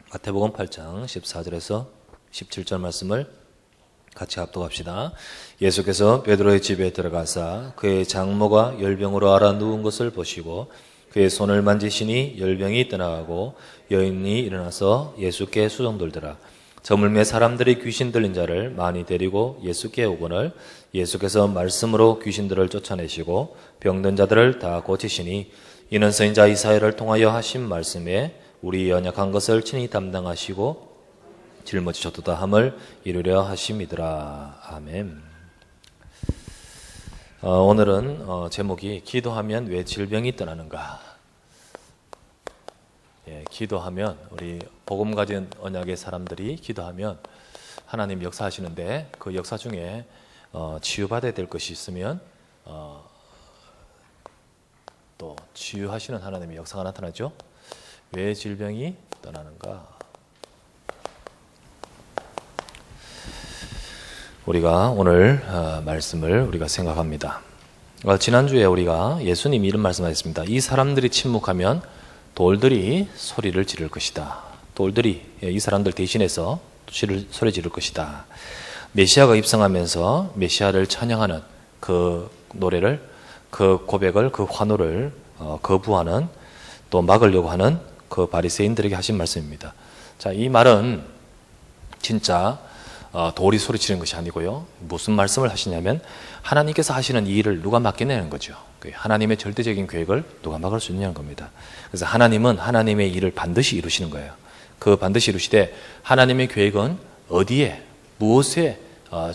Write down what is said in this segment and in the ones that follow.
마태복음 8장 14절에서 17절 말씀을 같이 합독합시다. 예수께서 베드로의 집에 들어가사 그의 장모가 열병으로 앓아 누운 것을 보시고 그의 손을 만지시니 열병이 떠나가고 여인이 일어나서 예수께 수종들더라. 저물매 사람들이 귀신 들린 자를 많이 데리고 예수께 오거늘 예수께서 말씀으로 귀신들을 쫓아내시고 병든 자들을 다 고치시니 이는 선지자 이사야를 통하여 하신 말씀에 우리 연약한 것을 친히 담당하시고 짊어지셨도다 함을 이루려 하심이더라. 아멘. 오늘은 제목이 기도하면 왜 질병이 떠나는가. 기도하면 우리 복음 가진 언약의 사람들이 기도하면 하나님 역사하시는데 그 역사 중에 치유받아야 될 것이 있으면 또 치유하시는 하나님의 역사가 나타나죠. 왜 질병이 떠나는가? 우리가 오늘 말씀을 우리가 생각합니다. 지난주에 우리가 예수님이 이런 말씀하셨습니다. 이 사람들이 침묵하면 돌들이 소리를 지를 것이다. 돌들이 이 사람들 대신해서 소리 지를 것이다. 메시아가 입성하면서 메시아를 찬양하는 그 노래를, 그 고백을, 그 환호를 거부하는, 또 막으려고 하는 그 바리새인들에게 하신 말씀입니다. 자, 이 말은 진짜 돌이 소리치는 것이 아니고요. 무슨 말씀을 하시냐면 하나님께서 하시는 이 일을 누가 맡겨내는 거죠. 하나님의 절대적인 계획을 누가 막을 수 있냐는 겁니다. 그래서 하나님은 하나님의 일을 반드시 이루시는 거예요. 그 반드시 이루시되 하나님의 계획은 어디에, 무엇에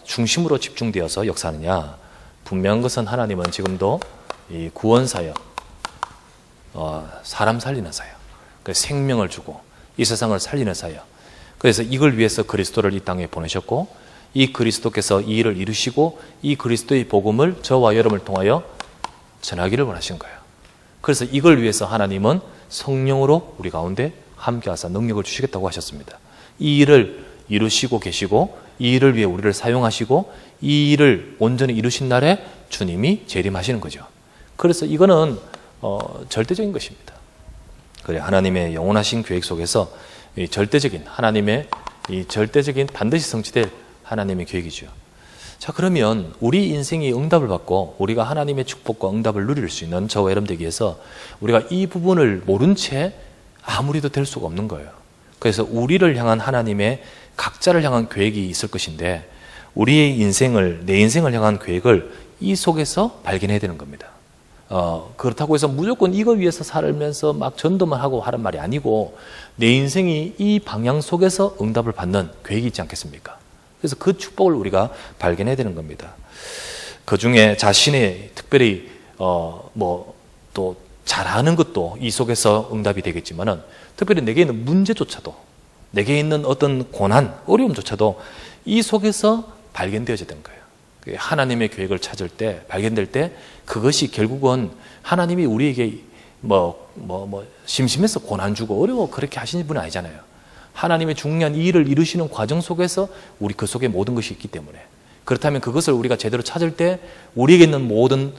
중심으로 집중되어서 역사하느냐. 분명한 것은 하나님은 지금도 이 구원 사역, 사람 살리는 사역, 생명을 주고 이 세상을 살리는 사역. 그래서 이걸 위해서 그리스도를 이 땅에 보내셨고 이 그리스도께서 이 일을 이루시고 이 그리스도의 복음을 저와 여러분을 통하여 전하기를 원하신 거예요. 그래서 이걸 위해서 하나님은 성령으로 우리 가운데 함께하사 능력을 주시겠다고 하셨습니다. 이 일을 이루시고 계시고 이 일을 위해 우리를 사용하시고 이 일을 온전히 이루신 날에 주님이 재림하시는 거죠. 그래서 이거는 절대적인 것입니다. 그래, 하나님의 영원하신 계획 속에서 이 절대적인 하나님의 이 절대적인 반드시 성취될 하나님의 계획이죠. 자, 그러면 우리 인생이 응답을 받고 우리가 하나님의 축복과 응답을 누릴 수 있는 저와 여러분 되기 위해서 우리가 이 부분을 모른 채 아무리도 될 수가 없는 거예요. 그래서 우리를 향한 하나님의 각자를 향한 계획이 있을 것인데 우리의 인생을, 내 인생을 향한 계획을 이 속에서 발견해야 되는 겁니다. 그렇다고 해서 무조건 이걸 위해서 살면서 막 전도만 하고 하란 말이 아니고 내 인생이 이 방향 속에서 응답을 받는 계획이 있지 않겠습니까? 그래서 그 축복을 우리가 발견해야 되는 겁니다. 그 중에 자신의 특별히 또 잘하는 것도 이 속에서 응답이 되겠지만은 특별히 내게 있는 문제조차도, 내게 있는 어떤 고난, 어려움조차도 이 속에서 발견되어야 되는 거예요. 하나님의 계획을 찾을 때, 발견될 때 그것이 결국은 하나님이 우리에게 심심해서 고난 주고 어려워 그렇게 하시는 분은 아니잖아요. 하나님의 중요한 이 일을 이루시는 과정 속에서 우리 그 속에 모든 것이 있기 때문에, 그렇다면 그것을 우리가 제대로 찾을 때 우리에게 있는 모든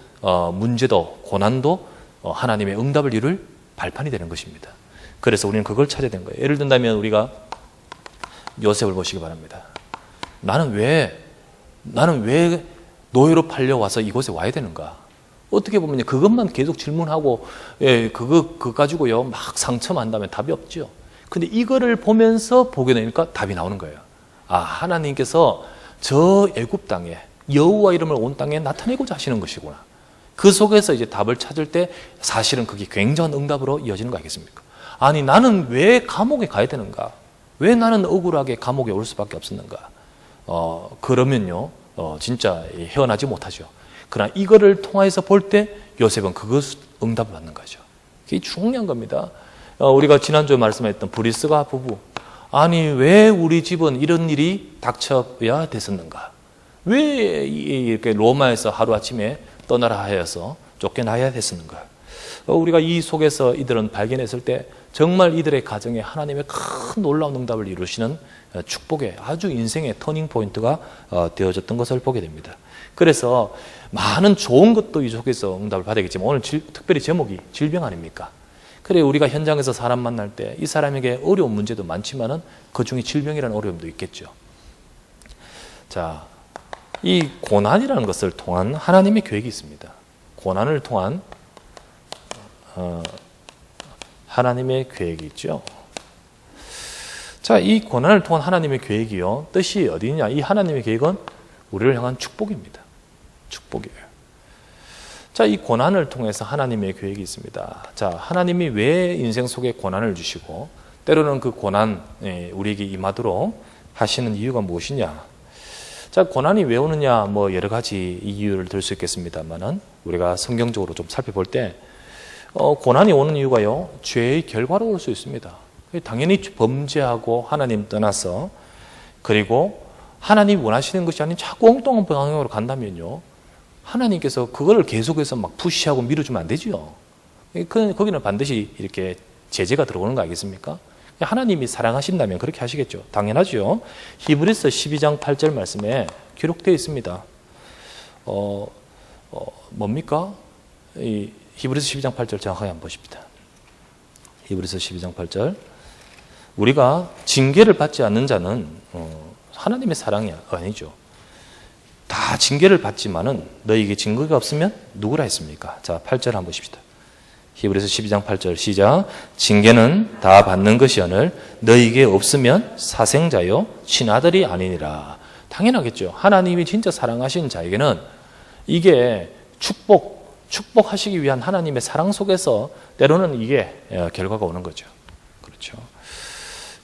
문제도 고난도 하나님의 응답을 이룰 발판이 되는 것입니다. 그래서 우리는 그걸 찾아야 되는 거예요. 예를 든다면 우리가 요셉을 보시기 바랍니다. 나는 왜 노예로 팔려와서 이곳에 와야 되는가? 어떻게 보면 그것만 계속 질문하고 그거 가지고요 막 상처만 한다면 답이 없죠. 근데 이거를 보면서 보게 되니까 답이 나오는 거예요. 아, 하나님께서 저 애굽 땅에 여호와 이름을 온 땅에 나타내고자 하시는 것이구나. 그 속에서 이제 답을 찾을 때 사실은 그게 굉장한 응답으로 이어지는 거 아니겠습니까? 아니, 나는 왜 감옥에 가야 되는가? 왜 나는 억울하게 감옥에 올 수밖에 없었는가? 그러면요 진짜 헤어나지 못하죠. 그러나 이거를 통해서 볼 때 요셉은 그것 응답을 받는 거죠. 그게 중요한 겁니다. 우리가 지난주에 말씀했던 브리스가 부부, 아니 왜 우리 집은 이런 일이 닥쳐야 됐었는가? 왜 이렇게 로마에서 하루아침에 떠나라 하여서 쫓겨나야 됐었는가? 우리가 이 속에서 이들은 발견했을 때 정말 이들의 가정에 하나님의 큰 놀라운 응답을 이루시는 축복의 아주 인생의 터닝 포인트가 되어졌던 것을 보게 됩니다. 그래서 많은 좋은 것도 이 속에서 응답을 받아야겠지만 오늘 특별히 제목이 질병 아닙니까? 그래 우리가 현장에서 사람 만날 때 이 사람에게 어려운 문제도 많지만은 그 중에 질병이라는 어려움도 있겠죠. 자, 이 고난이라는 것을 통한 하나님의 계획이 있습니다. 고난을 통한 하나님의 계획이 있죠. 자, 이 고난을 통한 하나님의 계획이요. 뜻이 어디냐? 이 하나님의 계획은 우리를 향한 축복입니다. 축복이에요. 자, 이 고난을 통해서 하나님의 계획이 있습니다. 자, 하나님이 왜 인생 속에 고난을 주시고 때로는 그 고난 우리에게 임하도록 하시는 이유가 무엇이냐? 자, 고난이 왜 오느냐? 뭐 여러 가지 이유를 들 수 있겠습니다만은 우리가 성경적으로 좀 살펴볼 때 고난이 오는 이유가요, 죄의 결과로 올 수 있습니다. 당연히 범죄하고 하나님 떠나서 그리고 하나님 원하시는 것이 아닌 자꾸 엉뚱한 방향으로 간다면요, 하나님께서 그걸 계속해서 막 푸시하고 밀어주면 안 되죠. 거기는 반드시 이렇게 제재가 들어오는 거 아니겠습니까? 하나님이 사랑하신다면 그렇게 하시겠죠. 당연하죠. 히브리서 12장 8절 말씀에 기록되어 있습니다. 뭡니까? 이 히브리서 12장 8절 정확하게 한번 보십시다. 히브리서 12장 8절. 우리가 징계를 받지 않는 자는 하나님의 사랑이 아니죠. 다 징계를 받지만은 너희에게 증거가 없으면 누구라 했습니까? 자, 8절 한번 보십시다. 히브리서 12장 8절 시작. 징계는 다 받는 것이오늘 너희에게 없으면 사생자요 친아들이 아니니라. 당연하겠죠. 하나님이 진짜 사랑하신 자에게는 이게 축복하시기 위한 하나님의 사랑 속에서 때로는 이게 결과가 오는 거죠. 그렇죠.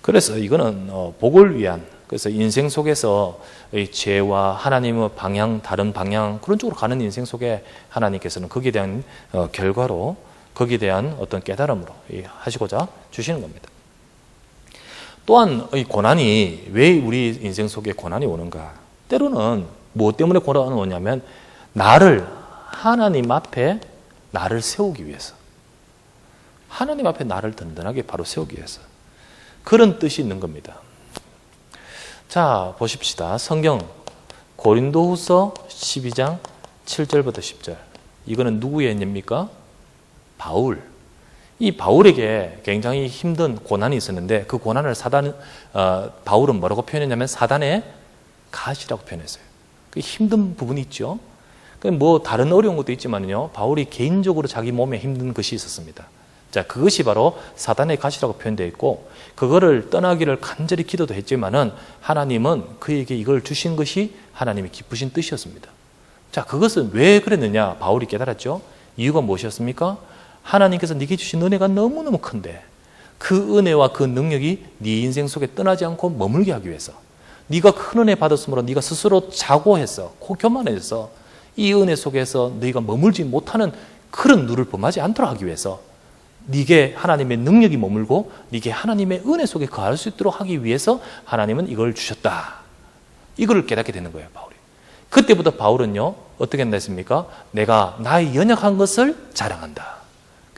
그래서 이거는 복을 위한, 그래서 인생 속에서 이 죄와 하나님의 방향, 다른 방향, 그런 쪽으로 가는 인생 속에 하나님께서는 거기에 대한 결과로, 거기에 대한 어떤 깨달음으로 하시고자 주시는 겁니다. 또한 이 고난이 왜 우리 인생 속에 고난이 오는가? 때로는 무엇 때문에 고난이 오냐면 하나님 앞에 나를 세우기 위해서, 하나님 앞에 나를 든든하게 바로 세우기 위해서 그런 뜻이 있는 겁니다. 자, 보십시다. 성경 고린도후서 12장 7절부터 10절. 이거는 누구의 예입니까? 바울. 이 바울에게 굉장히 힘든 고난이 있었는데 그 고난을 바울은 뭐라고 표현했냐면 사단의 가시라고 표현했어요. 그 힘든 부분이 있죠. 뭐 다른 어려운 것도 있지만요, 바울이 개인적으로 자기 몸에 힘든 것이 있었습니다. 자, 그것이 바로 사단의 가시라고 표현되어 있고, 그거를 떠나기를 간절히 기도도 했지만은 하나님은 그에게 이걸 주신 것이 하나님의 기쁘신 뜻이었습니다. 자, 그것은 왜 그랬느냐? 바울이 깨달았죠. 이유가 무엇이었습니까? 하나님께서 네게 주신 은혜가 너무너무 큰데 그 은혜와 그 능력이 네 인생 속에 떠나지 않고 머물게 하기 위해서, 네가 큰 은혜 받았으므로 네가 스스로 자고해서 교만해서 이 은혜 속에서 너희가 머물지 못하는 그런 누를 범하지 않도록 하기 위해서, 네게 하나님의 능력이 머물고 네게 하나님의 은혜 속에 거할 수 있도록 하기 위해서 하나님은 이걸 주셨다. 이걸 깨닫게 되는 거예요, 바울이. 그때부터 바울은요, 어떻게 한다 했습니까? 내가 나의 연약한 것을 자랑한다.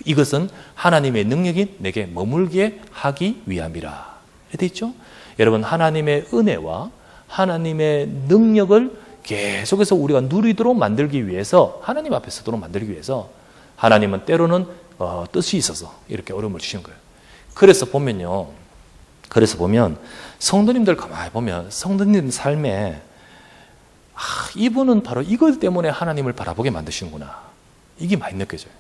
이것은 하나님의 능력이 내게 머물게 하기 위함이라. 이렇게 있죠? 여러분, 하나님의 은혜와 하나님의 능력을 계속해서 우리가 누리도록 만들기 위해서, 하나님 앞에 서도록 만들기 위해서 하나님은 때로는 뜻이 있어서 이렇게 어려움을 주시는 거예요. 그래서 보면 성도님들 가만히 보면 성도님 삶에 이분은 바로 이것 때문에 하나님을 바라보게 만드시는구나, 이게 많이 느껴져요.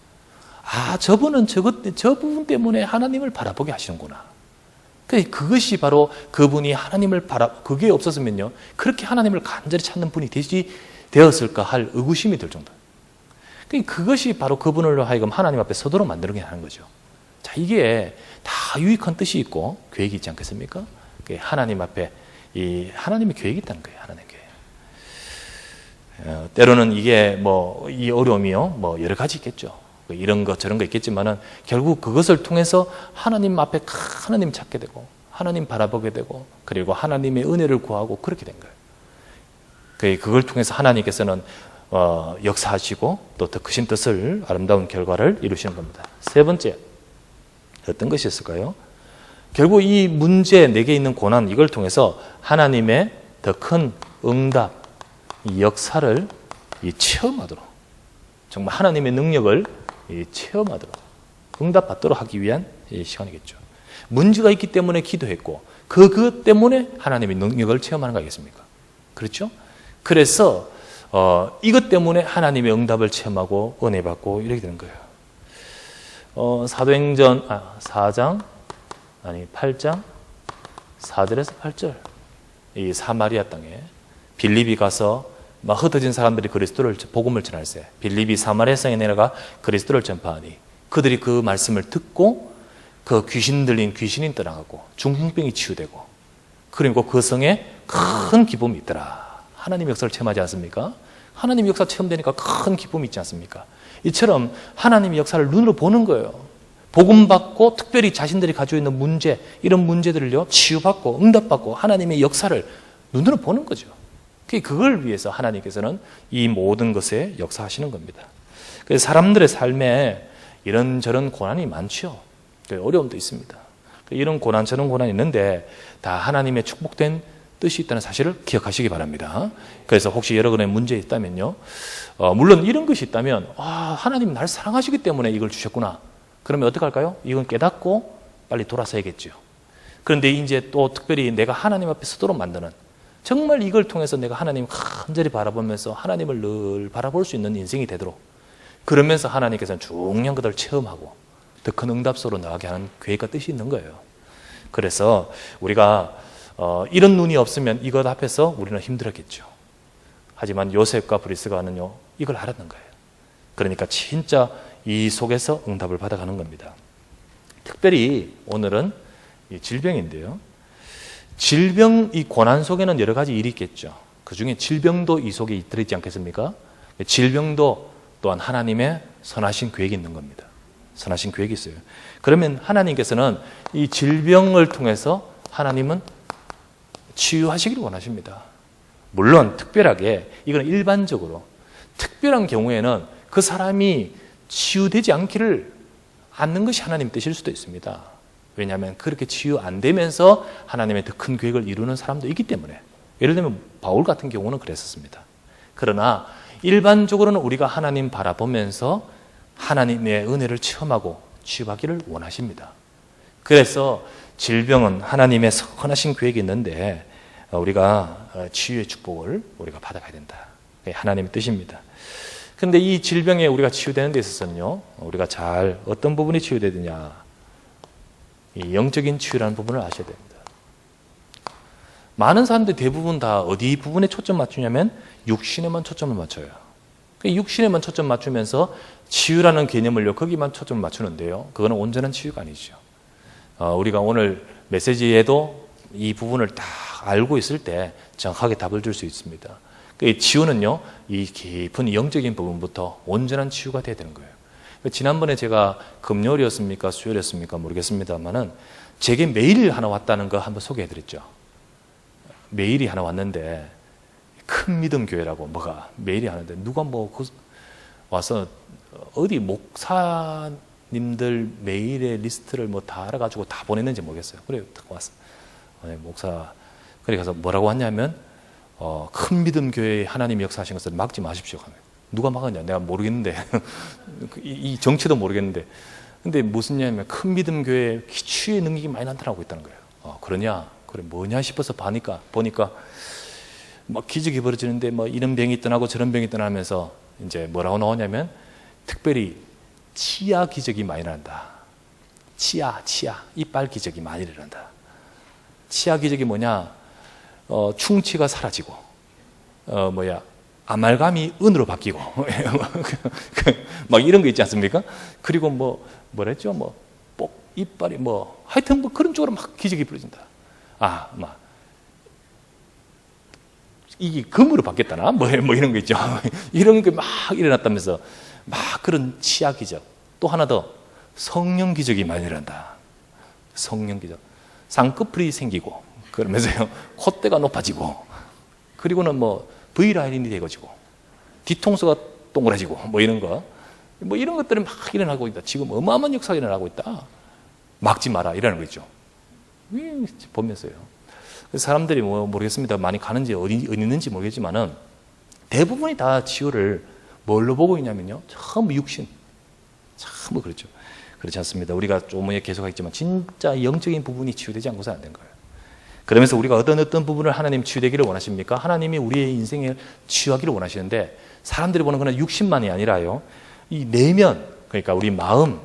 저분은 저 부분 때문에 하나님을 바라보게 하시는구나. 그것이 바로 그분이 하나님을 그게 없었으면요, 그렇게 하나님을 간절히 찾는 분이 되었을까 할 의구심이 들 정도. 그것이 바로 그분을 하여금 하나님 앞에 서도록 만들게 하는 거죠. 자, 이게 다 유익한 뜻이 있고 계획이 있지 않겠습니까? 하나님 앞에 이 하나님의 계획이 있다는 거예요. 하나님의 계획. 때로는 이게 이 어려움이요, 여러 가지 있겠죠. 이런 거 저런 거 있겠지만은 결국 그것을 통해서 하나님 앞에 하나님 찾게 되고 하나님 바라보게 되고 그리고 하나님의 은혜를 구하고 그렇게 된 거예요. 그걸 통해서 하나님께서는 역사하시고 또 더 크신 뜻을, 아름다운 결과를 이루시는 겁니다. 세 번째, 어떤 것이 있을까요? 결국 이 문제, 내게 있는 고난, 이걸 통해서 하나님의 더 큰 응답, 이 역사를 체험하도록, 정말 하나님의 능력을 체험하도록, 응답받도록 하기 위한 시간이겠죠. 문제가 있기 때문에 기도했고 그것 때문에 하나님의 능력을 체험하는 거 아니겠습니까? 그렇죠? 그래서 이것 때문에 하나님의 응답을 체험하고 은혜 받고 이렇게 되는 거예요. 사도행전 8장 4절에서 8절 이 사마리아 땅에 빌립이 가서 막 흩어진 사람들이 그리스도를 복음을 전할세 빌립이 사마리아 성에 내려가 그리스도를 전파하니 그들이 그 말씀을 듣고 그 귀신 들린 귀신이 떠나가고 중풍병이 치유되고 그리고 그 성에 큰 기쁨이 있더라. 하나님의 역사를 체험하지 않습니까? 하나님의 역사 체험되니까 큰 기쁨이 있지 않습니까? 이처럼 하나님의 역사를 눈으로 보는 거예요. 복음 받고 특별히 자신들이 가지고 있는 문제 이런 문제들을요 치유받고 응답받고 하나님의 역사를 눈으로 보는 거죠. 그걸 위해서 하나님께서는 이 모든 것에 역사하시는 겁니다. 그래서 사람들의 삶에 이런저런 고난이 많죠. 어려움도 있습니다. 이런 고난 저런 고난이 있는데 다 하나님의 축복된 뜻이 있다는 사실을 기억하시기 바랍니다. 그래서 혹시 여러분의 문제 있다면요, 물론 이런 것이 있다면 하나님 날 사랑하시기 때문에 이걸 주셨구나. 그러면 어떻게 할까요? 이건 깨닫고 빨리 돌아서야겠죠. 그런데 이제 또 특별히 내가 하나님 앞에 서도록 만드는 정말 이걸 통해서 내가 하나님 간절히 바라보면서 하나님을 늘 바라볼 수 있는 인생이 되도록 그러면서 하나님께서는 중요한 것들을 체험하고 더 큰 응답소로 나가게 하는 계획과 뜻이 있는 거예요. 그래서 우리가 이런 눈이 없으면 이것 앞에서 우리는 힘들었겠죠. 하지만 요셉과 브리스가는요 이걸 알았는 거예요. 그러니까 진짜 이 속에서 응답을 받아가는 겁니다. 특별히 오늘은 이 질병인데요. 질병, 이 고난 속에는 여러 가지 일이 있겠죠. 그 중에 질병도 이 속에 들어있지 않겠습니까? 질병도 또한 하나님의 선하신 계획이 있는 겁니다. 선하신 계획이 있어요. 그러면 하나님께서는 이 질병을 통해서 하나님은 치유하시기를 원하십니다. 물론 특별하게 이건 일반적으로 특별한 경우에는 그 사람이 치유되지 않기를 않는 것이 하나님 뜻일 수도 있습니다. 왜냐하면 그렇게 치유 안 되면서 하나님의 더 큰 계획을 이루는 사람도 있기 때문에. 예를 들면 바울 같은 경우는 그랬었습니다. 그러나 일반적으로는 우리가 하나님 바라보면서 하나님의 은혜를 체험하고 치유하기를 원하십니다. 그래서 질병은 하나님의 선하신 계획이 있는데 우리가 치유의 축복을 우리가 받아가야 된다. 그게 하나님의 뜻입니다. 그런데 이 질병에 우리가 치유되는 데 있어서는요, 우리가 잘 어떤 부분이 치유되느냐, 이 영적인 치유라는 부분을 아셔야 됩니다. 많은 사람들이 대부분 다 어디 부분에 초점 맞추냐면 육신에만 초점을 맞춰요. 육신에만 초점 맞추면서 치유라는 개념을요 거기만 초점을 맞추는데요, 그거는 온전한 치유가 아니죠. 우리가 오늘 메시지에도 이 부분을 다 알고 있을 때 정확하게 답을 줄 수 있습니다. 이 치유는요, 이 깊은 영적인 부분부터 온전한 치유가 돼야 되는 거예요. 지난번에 제가 금요일이었습니까 수요일이었습니까 모르겠습니다만은 제게 메일이 하나 왔다는 거 한번 소개해드렸죠. 메일이 하나 왔는데 큰 믿음 교회라고 뭐가 메일이 하는데 누가 와서 어디 목사님들 메일의 리스트를 다 알아가지고 다 보냈는지 모르겠어요. 그래 왔어. 목사 그래 가서 뭐라고 왔냐면 큰 믿음 교회에 하나님이 역사하신 것을 막지 마십시오. 누가 막았냐? 내가 모르겠는데 이 정체도 모르겠는데 근데 무슨 얘기냐면 큰 믿음 교회에 치유의 능력이 많이 나타나고 있다는 거예요. 그러냐? 그래 뭐냐 싶어서 보니까 막 기적이 벌어지는데 이런 병이 떠나고 저런 병이 떠나면서 이제 뭐라고 나오냐면 특별히 치아 기적이 많이 일어난다. 치아 이빨 기적이 많이 일어난다. 치아 기적이 뭐냐? 충치가 사라지고 아말감이 은으로 바뀌고 막 이런 거 있지 않습니까? 그리고 뭐랬죠? 이빨이 하여튼 그런 쪽으로 막 기적이 벌어진다. 이게 금으로 바뀌었다나? 이런 거 있죠. 이런 게 막 일어났다면서 막 그런 치아 기적. 또 하나 더 성령 기적이 많이 일어난다. 성령 기적. 쌍꺼풀이 생기고 그러면서요 콧대가 높아지고 그리고는 V라인이 되어지고 뒤통수가 동그라지고 이런 거 이런 것들이 막 일어나고 있다. 지금 어마어마한 역사가 일어나고 있다. 막지 마라 이라는 거 있죠. 보면서요. 사람들이 모르겠습니다. 많이 가는지 어디 있는지 모르겠지만은 대부분이 다 치유를 뭘로 보고 있냐면요. 전부 육신. 전부 그렇죠. 그렇지 않습니다. 우리가 조금 계속했지만 진짜 영적인 부분이 치유되지 않고서는 안 된 거예요. 그러면서 우리가 어떤 부분을 하나님 치유되기를 원하십니까? 하나님이 우리의 인생을 치유하기를 원하시는데 사람들이 보는 것은 육신만이 아니라요. 이 내면, 그러니까 우리 마음,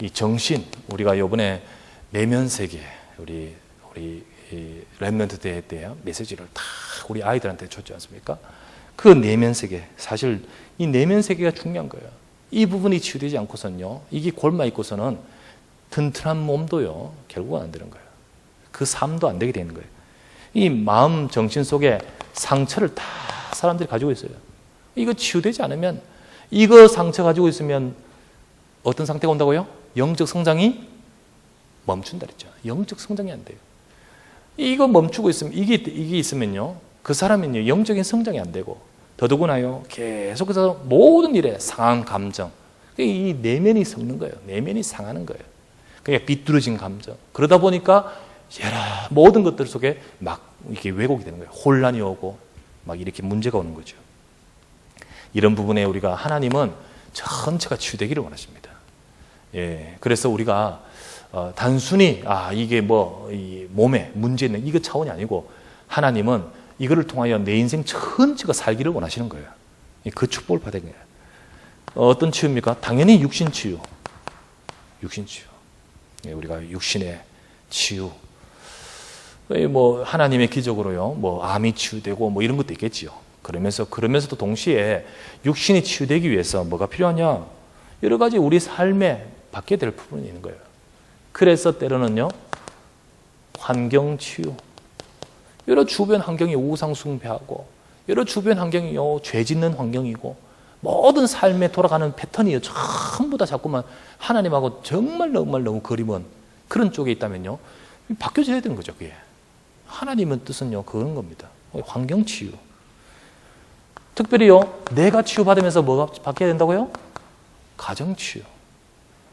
이 정신, 우리가 이번에 내면 세계, 우리 렘넌트 대회 때 메시지를 다 우리 아이들한테 줬지 않습니까? 그 내면 세계, 사실 이 내면 세계가 중요한 거예요. 이 부분이 치유되지 않고서는요, 이게 골마 있고서는 튼튼한 몸도요, 결국은 안 되는 거예요. 그 삶도 안 되게 되는 거예요. 이 마음, 정신 속에 상처를 다 사람들이 가지고 있어요. 이거 치유되지 않으면, 이거 상처 가지고 있으면 어떤 상태가 온다고요? 영적 성장이 멈춘다 그랬죠. 영적 성장이 안 돼요. 이거 멈추고 있으면, 이게 있으면요, 그 사람은요, 영적인 성장이 안 되고, 더더구나요, 계속해서 모든 일에 상한 감정, 이 내면이 썩는 거예요. 내면이 상하는 거예요. 그러니까 비뚤어진 감정. 그러다 보니까 여러 모든 것들 속에 막 이렇게 왜곡이 되는 거예요. 혼란이 오고 막 이렇게 문제가 오는 거죠. 이런 부분에 우리가 하나님은 전체가 치유되기를 원하십니다. 예, 그래서 우리가 단순히 이게 이 몸에 문제 있는 이거 차원이 아니고 하나님은 이거를 통하여 내 인생 전체가 살기를 원하시는 거예요. 그 축복을 받은 거예요. 어떤 치유입니까? 당연히 육신 치유. 육신 치유. 예, 우리가 육신의 치유. 하나님의 기적으로요, 암이 치유되고 이런 것도 있겠지요. 그러면서도 동시에 육신이 치유되기 위해서 뭐가 필요하냐? 여러 가지 우리 삶에 받게 될 부분이 있는 거예요. 그래서 때로는요, 환경 치유. 여러 주변 환경이 우상 숭배하고, 여러 주변 환경이요, 죄 짓는 환경이고, 모든 삶에 돌아가는 패턴이요, 전부 다 자꾸만 하나님하고 정말 너무 거리먼 그런 쪽에 있다면요, 바뀌어져야 되는 거죠, 그게. 하나님의 뜻은요, 그런 겁니다. 환경 치유. 특별히요, 내가 치유받으면서 뭐가 바뀌어야 된다고요? 가정 치유.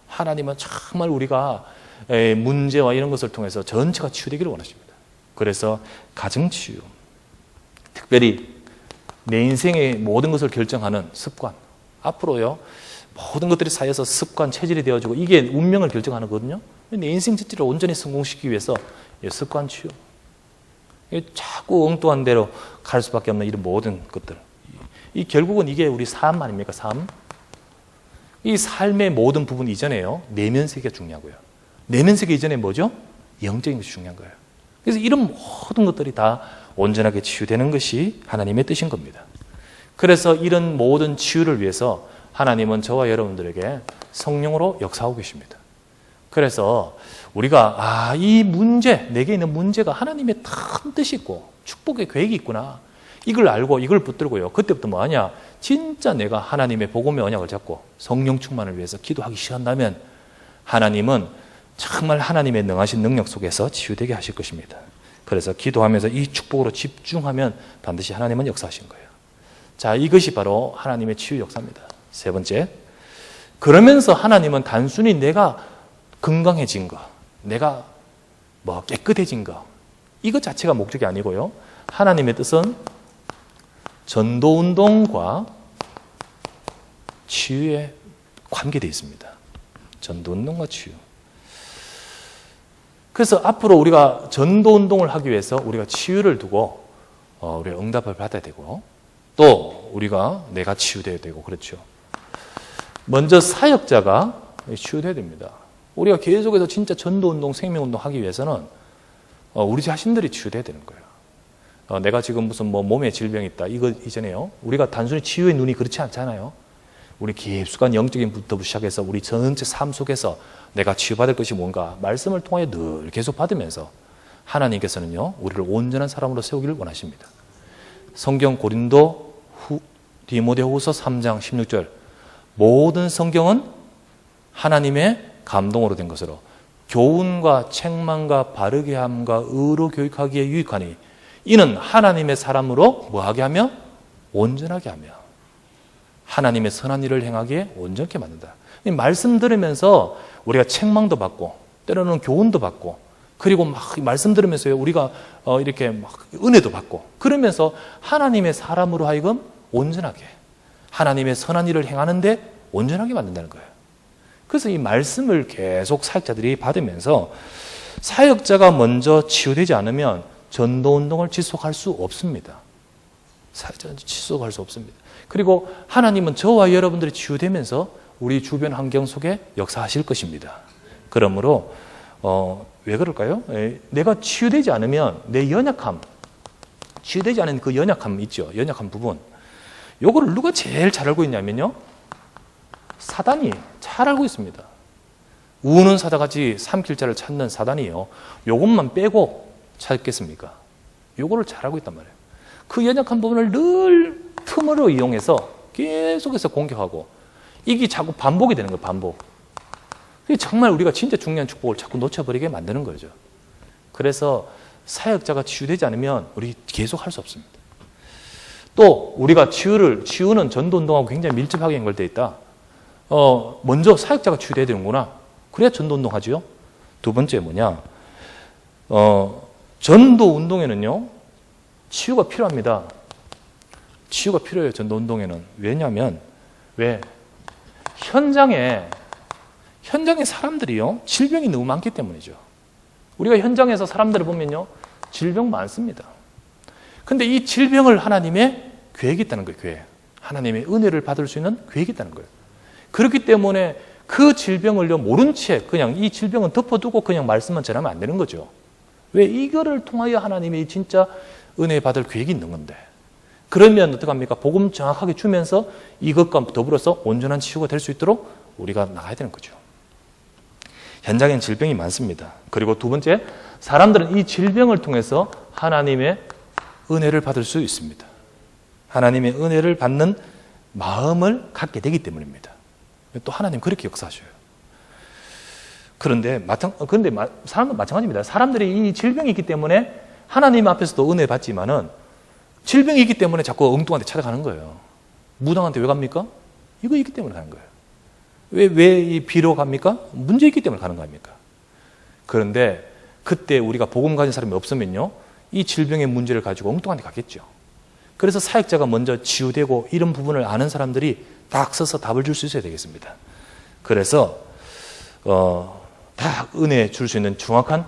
하나님은 정말 우리가 문제와 이런 것을 통해서 전체가 치유되기를 원하십니다. 그래서 가정 치유. 특별히 내 인생의 모든 것을 결정하는 습관. 앞으로요, 모든 것들이 쌓여서 습관, 체질이 되어지고 이게 운명을 결정하는 거거든요. 내 인생 자체를 온전히 성공시키기 위해서 습관 치유. 자꾸 엉뚱한 대로 갈 수밖에 없는 이런 모든 것들. 결국은 이게 우리 삶 아닙니까? 삶. 이 삶의 모든 부분 이전에요, 내면 세계가 중요하고요. 내면 세계 이전에 뭐죠? 영적인 것이 중요한 거예요. 그래서 이런 모든 것들이 다 온전하게 치유되는 것이 하나님의 뜻인 겁니다. 그래서 이런 모든 치유를 위해서 하나님은 저와 여러분들에게 성령으로 역사하고 계십니다. 그래서 우리가 이 문제, 내게 있는 문제가 하나님의 큰 뜻이 있고 축복의 계획이 있구나, 이걸 알고 이걸 붙들고요, 그때부터 뭐하냐, 진짜 내가 하나님의 복음의 언약을 잡고 성령 충만을 위해서 기도하기 시작한다면 하나님은 정말 하나님의 능하신 능력 속에서 치유되게 하실 것입니다. 그래서 기도하면서 이 축복으로 집중하면 반드시 하나님은 역사하신 거예요. 자, 이것이 바로 하나님의 치유 역사입니다. 세 번째, 그러면서 하나님은 단순히 내가 건강해진 거, 내가 깨끗해진 거, 이것 자체가 목적이 아니고요, 하나님의 뜻은 전도운동과 치유에 관계되어 있습니다. 전도운동과 치유. 그래서 앞으로 우리가 전도운동을 하기 위해서 우리가 치유를 두고 우리가 응답을 받아야 되고, 또 우리가 내가 치유되어야 되고, 그렇죠. 먼저 사역자가 치유되어야 됩니다. 우리가 계속해서 진짜 전도운동, 생명운동 하기 위해서는 우리 자신들이 치유되어야 되는 거예요. 내가 지금 무슨 몸에 질병이 있다, 이거 이전에요, 우리가 단순히 치유의 눈이 그렇지 않잖아요. 우리 깊숙한 영적인 부터 시작해서 우리 전체 삶 속에서 내가 치유받을 것이 뭔가 말씀을 통해 늘 계속 받으면서 하나님께서는요, 우리를 온전한 사람으로 세우기를 원하십니다. 성경 디모데후서 3장 16절, 모든 성경은 하나님의 감동으로 된 것으로 교훈과 책망과 바르게 함과 의로 교육하기에 유익하니 이는 하나님의 사람으로 뭐하게 하며? 온전하게 하며 하나님의 선한 일을 행하기에 온전케 만든다. 이 말씀 들으면서 우리가 책망도 받고 때로는 교훈도 받고, 그리고 막 말씀 들으면서 우리가 이렇게 막 은혜도 받고, 그러면서 하나님의 사람으로 하여금 온전하게 하나님의 선한 일을 행하는데 온전하게 만든다는 거예요. 그래서 이 말씀을 계속 사역자들이 받으면서 사역자가 먼저 치유되지 않으면 전도운동을 지속할 수 없습니다. 사역자는 지속할 수 없습니다. 그리고 하나님은 저와 여러분들이 치유되면서 우리 주변 환경 속에 역사하실 것입니다. 그러므로 왜 그럴까요? 내가 치유되지 않으면 내 연약함, 치유되지 않은 그 연약함 있죠. 연약한 부분. 요거를 누가 제일 잘 알고 있냐면요. 사단이 잘 알고 있습니다. 우는 사자같이 삼킬자를 찾는 사단이요. 요것만 빼고 찾겠습니까? 요거를 잘 알고 있단 말이에요. 그 연약한 부분을 늘 틈으로 이용해서 계속해서 공격하고 이게 자꾸 반복이 되는 거예요. 반복. 그게 정말 우리가 진짜 중요한 축복을 자꾸 놓쳐버리게 만드는 거죠. 그래서 사역자가 치유되지 않으면 우리 계속 할 수 없습니다. 또 우리가 치유는 전도운동하고 굉장히 밀접하게 연결되어 있다. 먼저 사역자가 치유돼야 되는구나. 그래야 전도운동 하지요. 두 번째 뭐냐. 전도운동에는요. 치유가 필요합니다. 치유가 필요해요. 전도운동에는. 왜냐하면 현장에 사람들이요. 질병이 너무 많기 때문이죠. 우리가 현장에서 사람들을 보면요. 질병 많습니다. 근데 이 질병을 하나님의 계획이 있다는 거예요. 계획. 하나님의 은혜를 받을 수 있는 계획이 있다는 거예요. 그렇기 때문에 그 질병을요. 모른 채 그냥 이 질병은 덮어두고 그냥 말씀만 전하면 안 되는 거죠. 왜? 이거를 통하여 하나님이 진짜 은혜 받을 계획이 있는 건데. 그러면 어떡합니까? 복음 정확하게 주면서 이것과 더불어서 온전한 치유가 될 수 있도록 우리가 나가야 되는 거죠. 현장엔 질병이 많습니다. 그리고 두 번째, 사람들은 이 질병을 통해서 하나님의 은혜를 받을 수 있습니다. 하나님의 은혜를 받는 마음을 갖게 되기 때문입니다. 또 하나님 그렇게 역사하셔요. 그런데 사람도 마찬가지입니다. 사람들이 이 질병이 있기 때문에 하나님 앞에서도 은혜 받지만은 질병이 있기 때문에 자꾸 엉뚱한 데 찾아가는 거예요. 무당한테 왜 갑니까? 이거 있기 때문에 가는 거예요. 왜 이 비로 갑니까? 문제 있기 때문에 가는 거 아닙니까? 그런데 그때 우리가 복음 가진 사람이 없으면요. 이 질병의 문제를 가지고 엉뚱한 데 가겠죠. 그래서 사역자가 먼저 치유되고 이런 부분을 아는 사람들이 딱 서서 답을 줄 수 있어야 되겠습니다. 그래서 다 은혜 줄 수 있는 정확한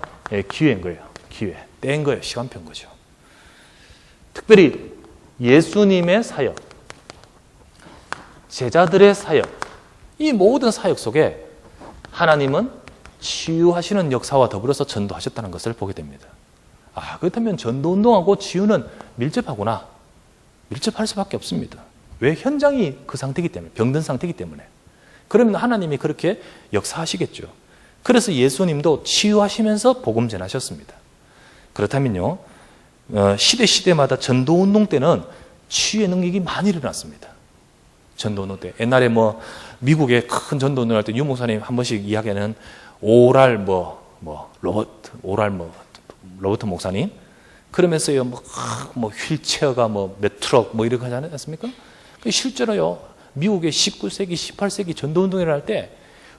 기회인 거예요. 기회. 때인 거예요. 시간표인 거죠. 특별히 예수님의 사역, 제자들의 사역, 이 모든 사역 속에 하나님은 치유하시는 역사와 더불어서 전도하셨다는 것을 보게 됩니다. 그렇다면 전도운동하고 치유는 밀접하구나. 밀접할 수밖에 없습니다. 왜? 현장이 그 상태이기 때문에, 병든 상태이기 때문에. 그러면 하나님이 그렇게 역사하시겠죠. 그래서 예수님도 치유하시면서 복음 전하셨습니다. 그렇다면요, 시대마다 전도운동 때는 치유의 능력이 많이 일어났습니다. 전도운동 때. 옛날에 미국의 큰 전도운동 할 때 유 목사님 한 번씩 이야기하는 로버트 목사님. 그러면서요, 휠체어가 몇 트럭 이렇게 하지 않았습니까? 실제로요, 미국의 19세기, 18세기 전도운동을 할 때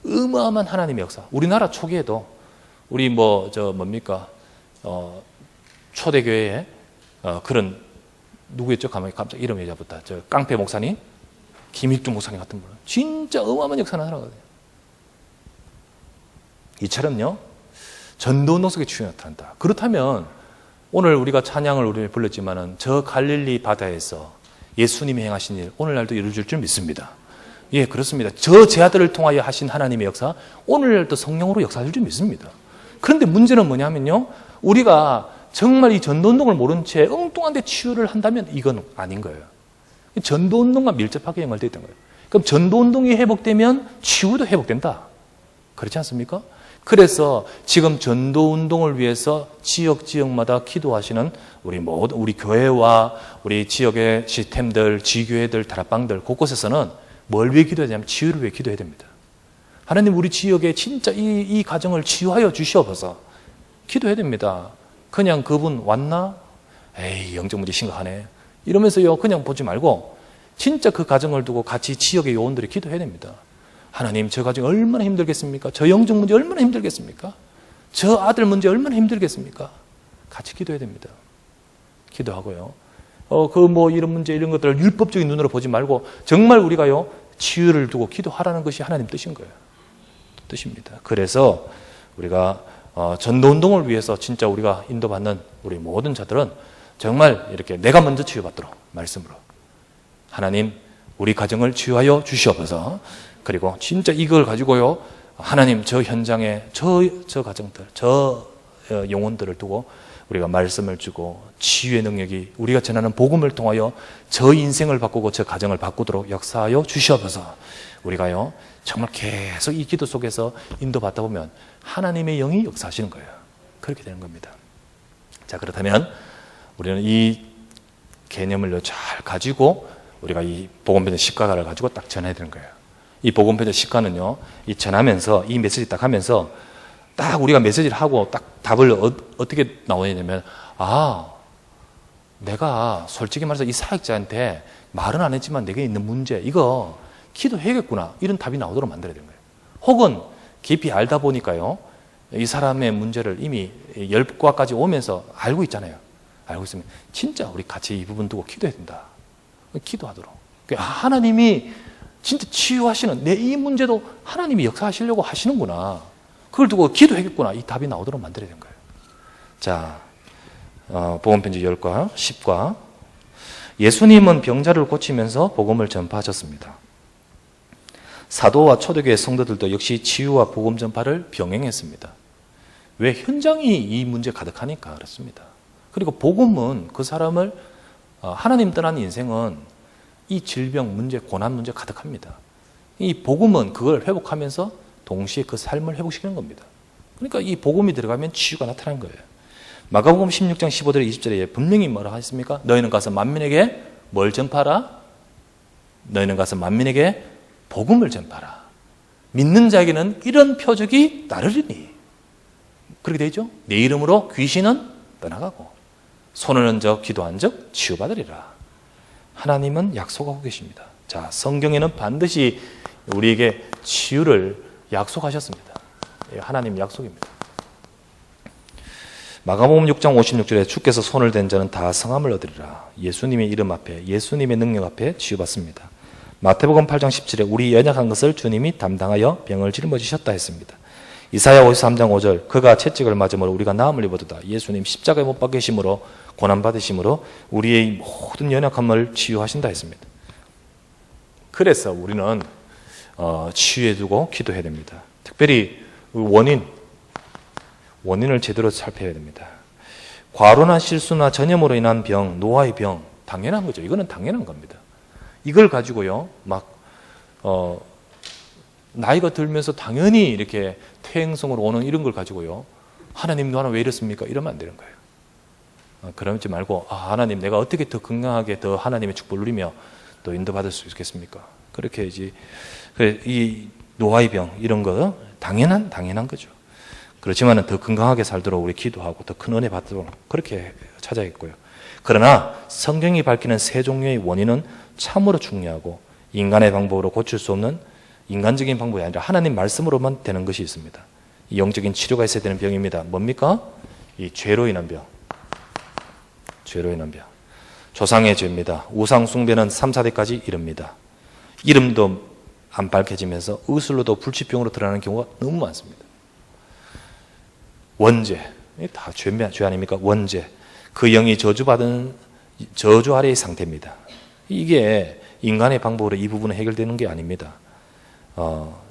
어마어마한 하나님의 역사. 우리나라 초기에도 우리 초대교회에 그런 누구였죠? 갑자기 이름이 잊어버렸다. 깡패 목사님, 김일중 목사님 같은 분은 진짜 어마어마한 역사를 하거든요. 이처럼요, 전도운동 속에 치유가 나타난다. 그렇다면 오늘 우리가 찬양을 우리 불렀지만은 저 갈릴리 바다에서 예수님이 행하신 일 오늘날도 이루어질 줄 믿습니다. 예, 그렇습니다. 저 제 아들을 통하여 하신 하나님의 역사 오늘날도 성령으로 역사할 줄 믿습니다. 그런데 문제는 뭐냐면요, 우리가 정말 이 전도운동을 모른 채 엉뚱한 데 치유를 한다면 이건 아닌 거예요. 전도운동과 밀접하게 연결되어 있던 거예요. 그럼 전도운동이 회복되면 치유도 회복된다. 그렇지 않습니까? 그래서 지금 전도운동을 위해서 지역마다 기도하시는 우리 교회와 우리 지역의 시스템들, 지교회들, 다락방들 곳곳에서는 뭘 위해 기도해야 되냐면 치유를 위해 기도해야 됩니다. 하나님 우리 지역에 진짜 이 가정을 치유하여 주시옵소서 기도해야 됩니다. 그냥 그분 왔나? 에이, 영적 문제 심각하네. 이러면서요, 그냥 보지 말고 진짜 그 가정을 두고 같이 지역의 요원들이 기도해야 됩니다. 하나님, 저 가정이 얼마나 힘들겠습니까? 저 영적 문제 얼마나 힘들겠습니까? 저 아들 문제 얼마나 힘들겠습니까? 같이 기도해야 됩니다. 기도하고요. 이런 문제, 이런 것들을 율법적인 눈으로 보지 말고 정말 우리가요, 치유를 두고 기도하라는 것이 하나님 뜻인 거예요. 뜻입니다. 그래서 우리가 전도운동을 위해서 진짜 우리가 인도받는 우리 모든 자들은 정말 이렇게 내가 먼저 치유받도록 말씀으로 하나님 우리 가정을 치유하여 주시옵소서. 그리고 진짜 이걸 가지고요 하나님 저 현장에 저 가정들 저 영혼들을 두고 우리가 말씀을 주고 치유의 능력이 우리가 전하는 복음을 통하여 저 인생을 바꾸고 저 가정을 바꾸도록 역사하여 주시옵소서. 우리가요 정말 계속 이 기도 속에서 인도받다 보면 하나님의 영이 역사하시는 거예요. 그렇게 되는 겁니다. 자, 그렇다면 우리는 이 개념을 잘 가지고 우리가 이 복음편지 10가를 가지고 딱 전해야 되는 거예요. 이 복음편지 10가는요 이 전하면서 이 메시지 딱 하면서 딱 우리가 메시지를 하고 딱 답을 어떻게 나오냐면 내가 솔직히 말해서 이 사역자한테 말은 안 했지만 내게 있는 문제 이거 기도해야겠구나 이런 답이 나오도록 만들어야 되는 거예요. 혹은 깊이 알다 보니까요 이 사람의 문제를 이미 10과까지 오면서 알고 있잖아요. 알고 있으면 진짜 우리 같이 이 부분 두고 기도해야 된다. 기도하도록. 하나님이 진짜 치유하시는 내 이 문제도 하나님이 역사하시려고 하시는구나. 그걸 두고 기도해야겠구나. 이 답이 나오도록 만들어야 되는 거예요. 자, 복음편지 10과 10과 예수님은 병자를 고치면서 복음을 전파하셨습니다. 사도와 초대교회 성도들도 역시 치유와 복음 전파를 병행했습니다. 왜? 현장이 이 문제 가득하니까 그렇습니다. 그리고 복음은 그 사람을 하나님 떠난 인생은 이 질병 문제, 고난 문제 가득합니다. 이 복음은 그걸 회복하면서 동시에 그 삶을 회복시키는 겁니다. 그러니까 이 복음이 들어가면 치유가 나타나는 거예요. 마가복음 16장 15절 20절에 분명히 뭐라 하셨습니까? 너희는 가서 만민에게 뭘 전파하라? 너희는 가서 만민에게 복음을 전파하라. 믿는 자에게는 이런 표적이 따르리니. 그렇게 되죠? 내 이름으로 귀신은 떠나가고 손을 얹어 기도한 적 치유받으리라. 하나님은 약속하고 계십니다. 자, 성경에는 반드시 우리에게 치유를 약속하셨습니다. 하나님 약속입니다. 마가복음 6장 56절에 주께서 손을 댄 자는 다 성함을 얻으리라. 예수님의 이름 앞에 예수님의 능력 앞에 치유받습니다. 마태복음 8장 17절에 우리 연약한 것을 주님이 담당하여 병을 짊어지셨다 했습니다. 이사야 53장 5절 그가 채찍을 맞음으로 우리가 나음을 입어도다. 예수님 십자가에 못 박히심으로 고난받으심으로 우리의 모든 연약함을 치유하신다 했습니다. 그래서 우리는 치유해두고 기도해야 됩니다. 특별히 원인을 제대로 살펴야 됩니다. 과로나 실수나 전염으로 인한 병, 노화의 병 당연한 거죠. 이거는 당연한 겁니다. 이걸 가지고요 나이가 들면서 당연히 이렇게 퇴행성으로 오는 이런 걸 가지고요 하나님 나는 왜 이렇습니까? 이러면 안 되는 거예요. 그러지 말고 하나님 내가 어떻게 더 건강하게 더 하나님의 축복을 누리며 또 인도받을 수 있겠습니까? 그렇게 해야지. 이 노화의 병 이런 거 당연한 거죠. 그렇지만 더 건강하게 살도록 우리 기도하고 더 큰 은혜 받도록 그렇게 찾아야겠고요. 그러나 성경이 밝히는 세 종류의 원인은 참으로 중요하고 인간의 방법으로 고칠 수 없는 인간적인 방법이 아니라 하나님 말씀으로만 되는 것이 있습니다. 이 영적인 치료가 있어야 되는 병입니다. 뭡니까? 이 죄로 인한 병. 죄로 인한 병. 조상의 죄입니다. 우상 숭배는 3, 4대까지 이릅니다. 이름도 안 밝혀지면서 의술로도 불치병으로 드러나는 경우가 너무 많습니다. 원죄. 다 죄 아닙니까? 원죄. 그 영이 저주받은 저주 아래의 상태입니다. 이게 인간의 방법으로 이 부분은 해결되는 게 아닙니다.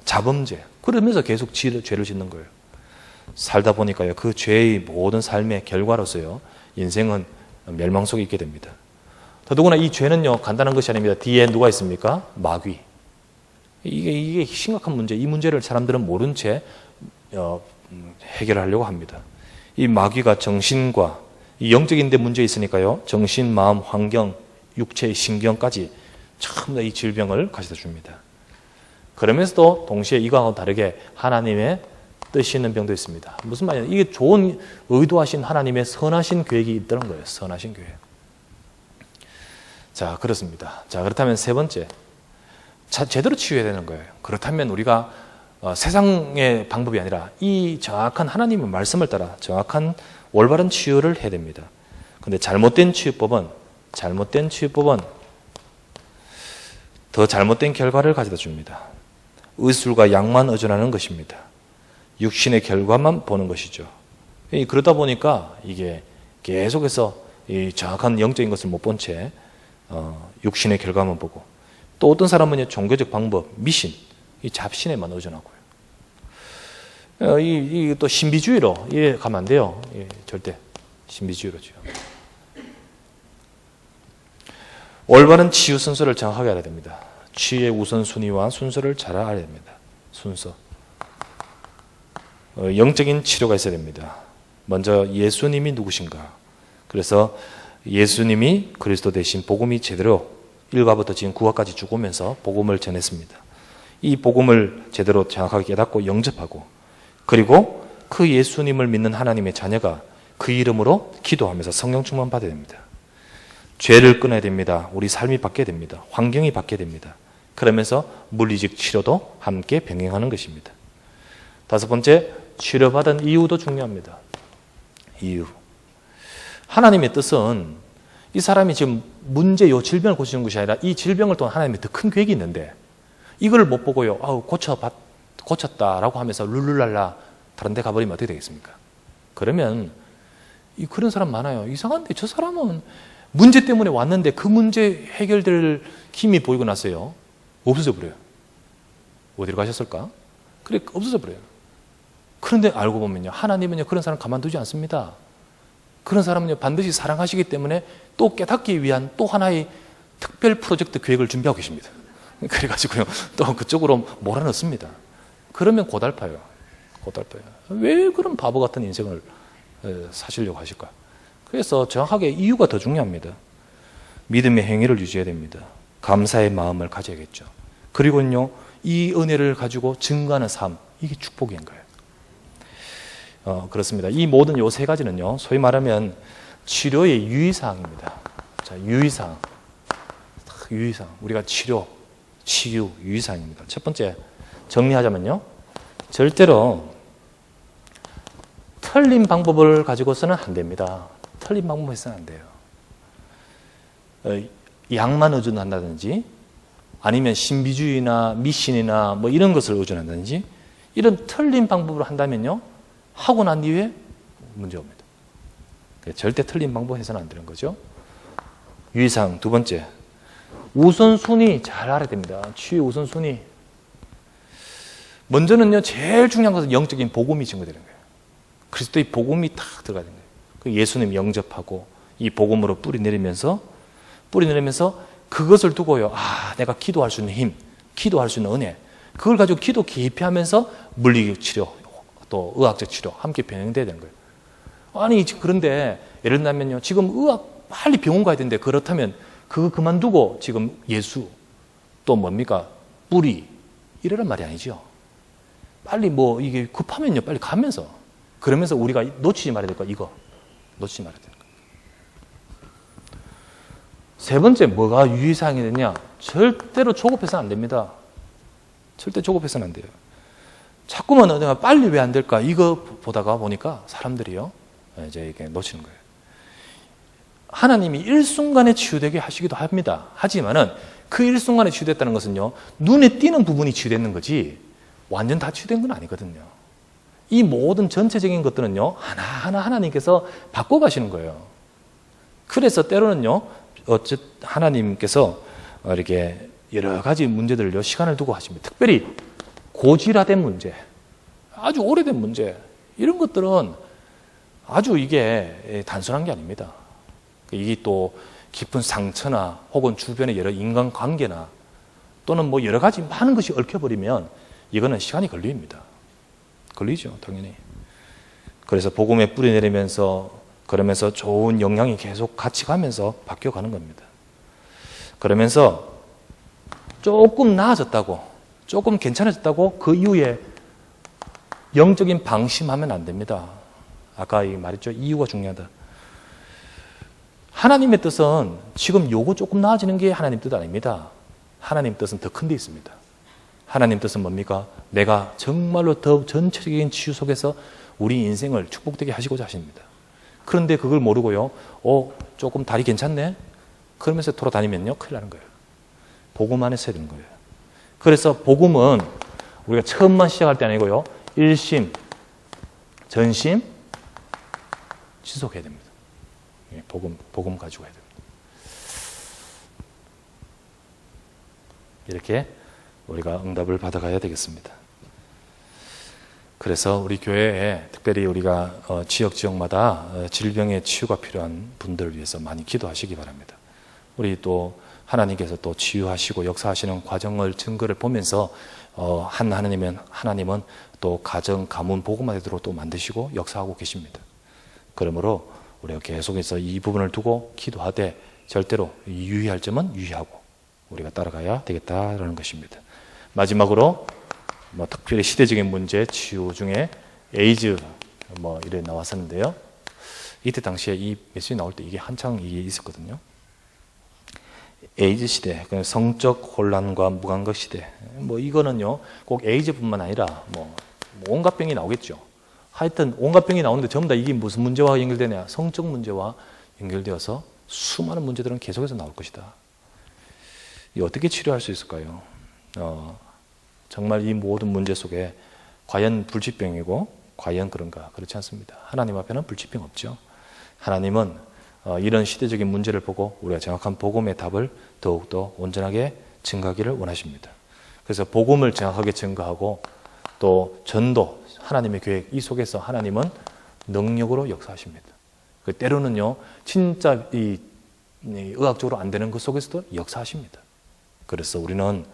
자범죄. 그러면서 계속 죄를 짓는 거예요. 살다 보니까요, 그 죄의 모든 삶의 결과로서요, 인생은 멸망 속에 있게 됩니다. 더더구나 이 죄는요, 간단한 것이 아닙니다. 뒤에 누가 있습니까? 마귀. 이게 심각한 문제. 이 문제를 사람들은 모른 채 해결하려고 합니다. 이 마귀가 정신과 이 영적인 데 문제 있으니까요, 정신, 마음, 환경, 육체의 신경까지 전부 다 이 질병을 가져다 줍니다. 그러면서도 동시에 이거하고 다르게 하나님의 뜻이 있는 병도 있습니다. 무슨 말이냐? 이게 좋은 의도하신 하나님의 선하신 계획이 있다는 거예요. 선하신 계획. 자, 그렇습니다. 자, 그렇다면 세 번째. 제대로 치유해야 되는 거예요. 그렇다면 우리가 세상의 방법이 아니라 이 정확한 하나님의 말씀을 따라 정확한 올바른 치유를 해야 됩니다. 그런데 잘못된 치유법은 더 잘못된 결과를 가져다 줍니다. 의술과 약만 의존하는 것입니다. 육신의 결과만 보는 것이죠. 그러다 보니까 이게 계속해서 이 정확한 영적인 것을 못 본 채 육신의 결과만 보고, 또 어떤 사람은 종교적 방법, 미신, 이 잡신에만 의존하고요. 이 또 신비주의로 가면 안 돼요. 절대 신비주의로죠. 올바른 치유 순서를 정확하게 알아야 됩니다. 치유의 우선순위와 순서를 잘 알아야 됩니다. 순서. 영적인 치료가 있어야 됩니다. 먼저 예수님이 누구신가? 그래서 예수님이 그리스도 대신 복음이 제대로 1과부터 지금 9화까지 쭉 오면서 복음을 전했습니다. 이 복음을 제대로 정확하게 깨닫고 영접하고, 그리고 그 예수님을 믿는 하나님의 자녀가 그 이름으로 기도하면서 성령 충만 받아야 됩니다. 죄를 끊어야 됩니다. 우리 삶이 바뀌어야 됩니다. 환경이 바뀌어야 됩니다. 그러면서 물리적 치료도 함께 병행하는 것입니다. 다섯 번째, 치료받은 이유도 중요합니다. 이유. 하나님의 뜻은 이 사람이 지금 문제, 요 질병을 고치는 것이 아니라 이 질병을 통한 하나님의 더 큰 계획이 있는데, 이걸 못 보고요, 고쳤다라고 하면서 룰루랄라 다른 데 가버리면 어떻게 되겠습니까? 그러면 그런 사람 많아요. 이상한데 저 사람은 문제 때문에 왔는데 그 문제 해결될 힘이 보이고 나서요, 없어져 버려요. 어디로 가셨을까? 그래, 없어져 버려요. 그런데 알고 보면요, 하나님은요 그런 사람 가만두지 않습니다. 그런 사람은요 반드시 사랑하시기 때문에 또 깨닫기 위한 또 하나의 특별 프로젝트 계획을 준비하고 계십니다. 그래가지고요 또 그쪽으로 몰아넣습니다. 그러면 고달파요. 왜 그런 바보 같은 인생을 사시려고 하실까? 그래서 정확하게 이유가 더 중요합니다. 믿음의 행위를 유지해야 됩니다. 감사의 마음을 가져야겠죠. 그리고는요, 이 은혜를 가지고 증거하는 삶, 이게 축복인 거예요. 그렇습니다. 이 모든 요 세 가지는요, 소위 말하면 치료의 유의사항입니다. 자, 유의사항. 우리가 치유, 유의사항입니다. 첫 번째, 정리하자면요, 절대로 틀린 방법을 가지고서는 안 됩니다. 틀린 방법을 해서는 안 돼요. 약만 의존한다든지, 아니면 신비주의나 미신이나 뭐 이런 것을 의존한다든지, 이런 틀린 방법으로 한다면요, 하고 난 뒤에 문제 옵니다. 절대 틀린 방법 해서는 안 되는 거죠. 유의사항 두 번째, 우선순위 잘 알아야 됩니다. 치유의 우선순위. 먼저는요, 제일 중요한 것은 영적인 복음이 증거되는 거예요. 그리스도의 복음이 탁 들어가야 되는 거예요. 그 예수님 영접하고 이 복음으로 뿌리내리면서 그것을 두고요, 내가 기도할 수 있는 힘, 기도할 수 있는 은혜, 그걸 가지고 기도 깊이 하면서 물리적 치료, 또 의학적 치료 함께 병행돼야 되는 거예요. 아니, 그런데 예를 들면요, 지금 의학 빨리 병원 가야 되는데, 그렇다면 그거 그만두고 지금 예수, 또 뭡니까, 뿌리, 이러란 말이 아니죠. 빨리 이게 급하면요, 빨리 가면서, 그러면서 우리가 놓치지 말아야 될 거, 이거 놓치지 말아야 되는 거예요. 세 번째, 뭐가 유의사항이 되냐? 절대로 조급해서는 안 됩니다. 절대 조급해서는 안 돼요. 자꾸만 내가 빨리 왜 안 될까? 이거 보다가 보니까 사람들이요, 이제 이게 놓치는 거예요. 하나님이 일순간에 치유되게 하시기도 합니다. 하지만은 그 일순간에 치유됐다는 것은요, 눈에 띄는 부분이 치유되는 거지 완전 다 치유된 건 아니거든요. 이 모든 전체적인 것들은요, 하나하나 하나님께서 바꿔가시는 거예요. 그래서 때로는요, 하나님께서 이렇게 여러 가지 문제들을요, 시간을 두고 하십니다. 특별히 고질화된 문제, 아주 오래된 문제, 이런 것들은 아주 이게 단순한 게 아닙니다. 이게 또 깊은 상처나 혹은 주변의 여러 인간관계나 또는 뭐 여러 가지 많은 것이 얽혀버리면 이거는 시간이 걸립니다. 걸리죠, 당연히. 그래서 복음에 뿌리 내리면서, 그러면서 좋은 영향이 계속 같이 가면서 바뀌어가는 겁니다. 그러면서 조금 나아졌다고, 조금 괜찮아졌다고 그 이후에 영적인 방심하면 안 됩니다. 아까 말했죠, 이유가 중요하다. 하나님의 뜻은 지금 요거 조금 나아지는 게 하나님 뜻 아닙니다. 하나님 뜻은 더 큰 데 있습니다. 하나님 뜻은 뭡니까? 내가 정말로 더 전체적인 치유 속에서 우리 인생을 축복되게 하시고자 하십니다. 그런데 그걸 모르고요, 조금 다리 괜찮네? 그러면서 돌아다니면요, 큰일 나는 거예요. 복음 안에 서야 되는 거예요. 그래서 복음은 우리가 처음만 시작할 때 아니고요, 일심, 전심 지속해야 됩니다. 복음 가지고 해야 됩니다. 이렇게 우리가 응답을 받아가야 되겠습니다. 그래서 우리 교회에 특별히 우리가 지역마다 질병의 치유가 필요한 분들을 위해서 많이 기도하시기 바랍니다. 우리 또 하나님께서 또 치유하시고 역사하시는 과정을 증거를 보면서 하나님은 또 가정, 가문, 복음화 되도록 또 만드시고 역사하고 계십니다. 그러므로 우리가 계속해서 이 부분을 두고 기도하되 절대로 유의할 점은 유의하고 우리가 따라가야 되겠다라는 것입니다. 마지막으로 특별히 시대적인 문제 치유 중에 에이즈 이래 나왔었는데요. 이때 당시에 이 메시지 나올 때 이게 한창 이게 있었거든요. 에이즈 시대, 성적 혼란과 무감각 시대. 이거는요, 꼭 에이즈뿐만 아니라 온갖 병이 나오겠죠. 하여튼 온갖 병이 나오는데 전부 다 이게 무슨 문제와 연결되냐? 성적 문제와 연결되어서 수많은 문제들은 계속해서 나올 것이다. 이 어떻게 치료할 수 있을까요? 정말 이 모든 문제 속에 과연 불치병이고 과연 그런가? 그렇지 않습니다. 하나님 앞에는 불치병 없죠. 하나님은 이런 시대적인 문제를 보고 우리가 정확한 복음의 답을 더욱더 온전하게 증거하기를 원하십니다. 그래서 복음을 정확하게 증거하고 또 전도, 하나님의 계획 이 속에서 하나님은 능력으로 역사하십니다. 때로는요, 진짜 이 의학적으로 안 되는 것 속에서도 역사하십니다. 그래서 우리는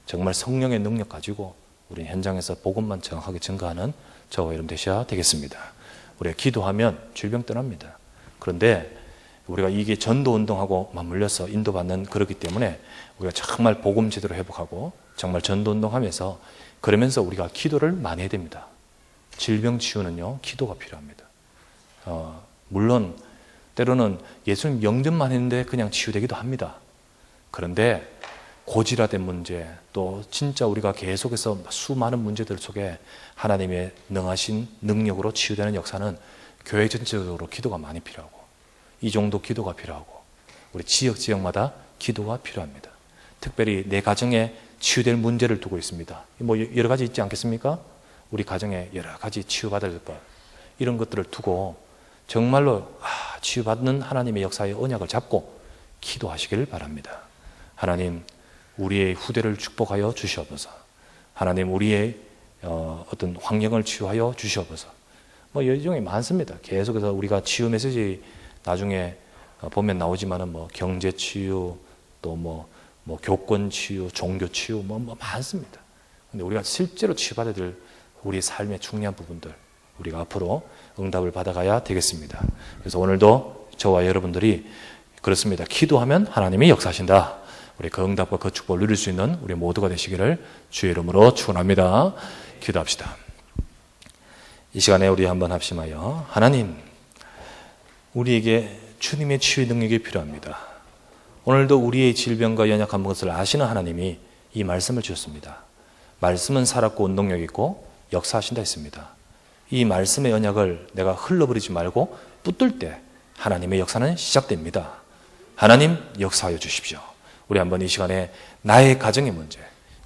정말 성령의 능력 가지고 우리 현장에서 복음만 정확하게 증거하는 저와 여러분 되셔야 되겠습니다. 우리가 기도하면 질병 떠납니다. 그런데 우리가 이게 전도운동하고 맞물려서 인도받는 그렇기 때문에 우리가 정말 복음 제대로 회복하고 정말 전도운동하면서 그러면서 우리가 기도를 많이 해야 됩니다. 질병 치유는요, 기도가 필요합니다. 물론 때로는 예수님 영접만 했는데 그냥 치유되기도 합니다. 그런데 고질화된 문제, 또 진짜 우리가 계속해서 수많은 문제들 속에 하나님의 능하신 능력으로 치유되는 역사는 교회 전체적으로 기도가 많이 필요하고 이 정도 기도가 필요하고 우리 지역마다 기도가 필요합니다. 특별히 내 가정에 치유될 문제를 두고 있습니다. 여러 가지 있지 않겠습니까? 우리 가정에 여러 가지 치유받을 것 이런 것들을 두고 정말로 치유받는 하나님의 역사의 언약을 잡고 기도하시기를 바랍니다. 하나님, 우리의 후대를 축복하여 주시옵소서. 하나님, 우리의 어떤 환경을 치유하여 주시옵소서. 여종이 많습니다. 계속해서 우리가 치유 메시지 나중에 보면 나오지만은 경제 치유, 또 교권 치유, 종교 치유 많습니다. 근데 우리가 실제로 치유받아야 될 우리 삶의 중요한 부분들 우리가 앞으로 응답을 받아가야 되겠습니다. 그래서 오늘도 저와 여러분들이 그렇습니다. 기도하면 하나님이 역사하신다. 우리 그 응답과 그 축복을 누릴 수 있는 우리 모두가 되시기를 주의 이름으로 축원합니다. 기도합시다. 이 시간에 우리 한번 합심하여 하나님, 우리에게 주님의 치유의 능력이 필요합니다. 오늘도 우리의 질병과 연약한 것을 아시는 하나님이 이 말씀을 주셨습니다. 말씀은 살았고 운동력 있고 역사하신다 했습니다. 이 말씀의 언약을 내가 흘러버리지 말고 붙들 때 하나님의 역사는 시작됩니다. 하나님, 역사하여 주십시오. 우리 한번 이 시간에 나의 가정의 문제,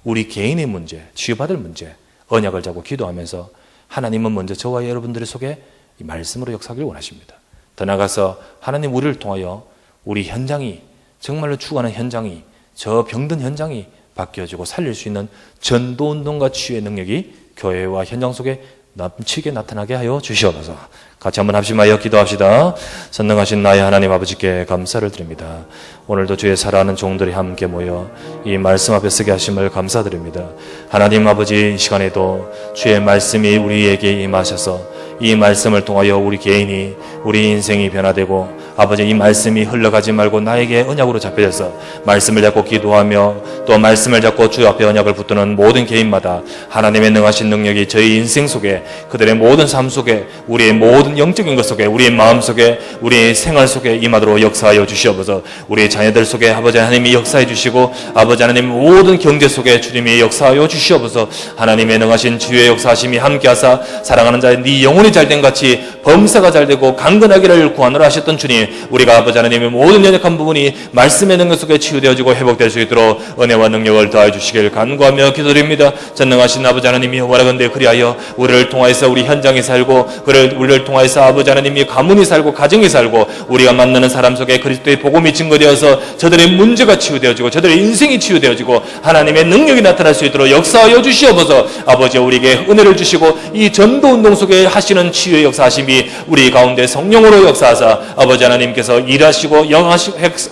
우리 개인의 문제, 치유받을 문제, 언약을 잡고 기도하면서 하나님은 먼저 저와 여러분들의 속에 이 말씀으로 역사하기를 원하십니다. 더 나아가서 하나님, 우리를 통하여 우리 현장이 정말로 죽어가는 현장이, 저 병든 현장이 바뀌어지고 살릴 수 있는 전도운동과 치유의 능력이 교회와 현장 속에 넘치게 나타나게 하여 주시옵소서. 같이 한번 합심하여 기도합시다. 선능하신 나의 하나님 아버지께 감사를 드립니다. 오늘도 주의 사랑하는 종들이 함께 모여 이 말씀 앞에 서게 하심을 감사드립니다. 하나님 아버지, 이 시간에도 주의 말씀이 우리에게 임하셔서 이 말씀을 통하여 우리 개인이, 우리 인생이 변화되고 아버지, 이 말씀이 흘러가지 말고 나에게 언약으로 잡혀져서 말씀을 잡고 기도하며 또 말씀을 잡고 주 앞에 언약을 붙드는 모든 개인마다 하나님의 능하신 능력이 저희 인생 속에, 그들의 모든 삶 속에, 우리의 모든 영적인 것 속에, 우리의 마음 속에, 우리의 생활 속에 임하도록 역사하여 주시옵소서. 우리의 자녀들 속에 아버지 하나님이 역사해 주시고 아버지 하나님 모든 경제 속에 주님이 역사하여 주시옵소서. 하나님의 능하신 주의 역사하심이 함께하사 사랑하는 자의 네 영혼이 잘된 같이 범사가 잘되고 강건하기를 구하노라 하셨던 주님, 우리가 아버지 하나님의 모든 연약한 부분이 말씀의 능력 속에 치유되어지고 회복될 수 있도록 은혜와 능력을 더해 주시길 간구하며 기도드립니다. 전능하신 아버지 하나님이 원하건대 그리하여 우리를 통하여서 우리 현장에 살고 우리를 통하여서 아버지 하나님이 가문이 살고 가정이 살고 우리가 만나는 사람 속에 그리스도의 복음이 증거되어서 저들의 문제가 치유되어지고 저들의 인생이 치유되어지고 하나님의 능력이 나타날 수 있도록 역사하여 주시옵소서. 아버지 우리에게 은혜를 주시고 이 전도운동 속에 하시는 치유의 역사하심이 우리 가운데 성령으로 역사하사 아버지 하나님께서 일하시고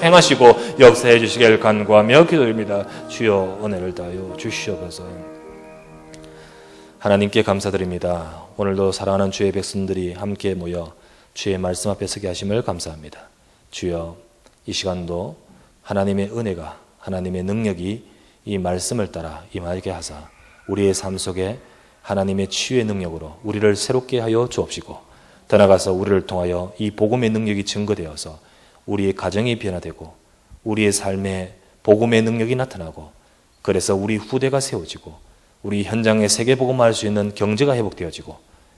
행하시고 역사해 주시길 간구하며 기도드립니다. 주여 은혜를 다하여 주시옵소서. 하나님께 감사드립니다. 오늘도 사랑하는 주의 백성들이 함께 모여 주의 말씀 앞에 서게 하심을 감사합니다. 주여 이 시간도 하나님의 은혜가 하나님의 능력이 이 말씀을 따라 임하게 하사 우리의 삶 속에 하나님의 치유의 능력으로 우리를 새롭게 하여 주옵시고 더 나아가서 우리를 통하여 이 복음의 능력이 증거되어서 우리의 가정이 변화되고 우리의 삶에 복음의 능력이 나타나고 그래서 우리 후대가 세워지고 우리 현장에 세계복음화할 수 있는 경제가 회복되어지고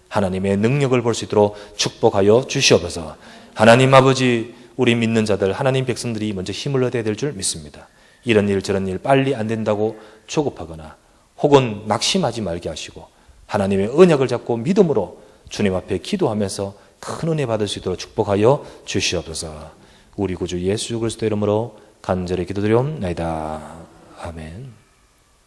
하나님의 능력을 볼 수 있도록 축복하여 주시옵소서. 하나님 아버지 우리 믿는 자들 하나님 백성들이 먼저 힘을 얻어야 될 줄 믿습니다. 이런 일 저런 일 빨리 안 된다고 조급하거나 혹은 낙심하지 말게 하시고 하나님의 언약을 잡고 믿음으로 주님 앞에 기도하면서 큰 은혜 받을 수 있도록 축복하여 주시옵소서. 우리 구주 예수 그리스도 이름으로 간절히 기도드리옵나이다. 아멘.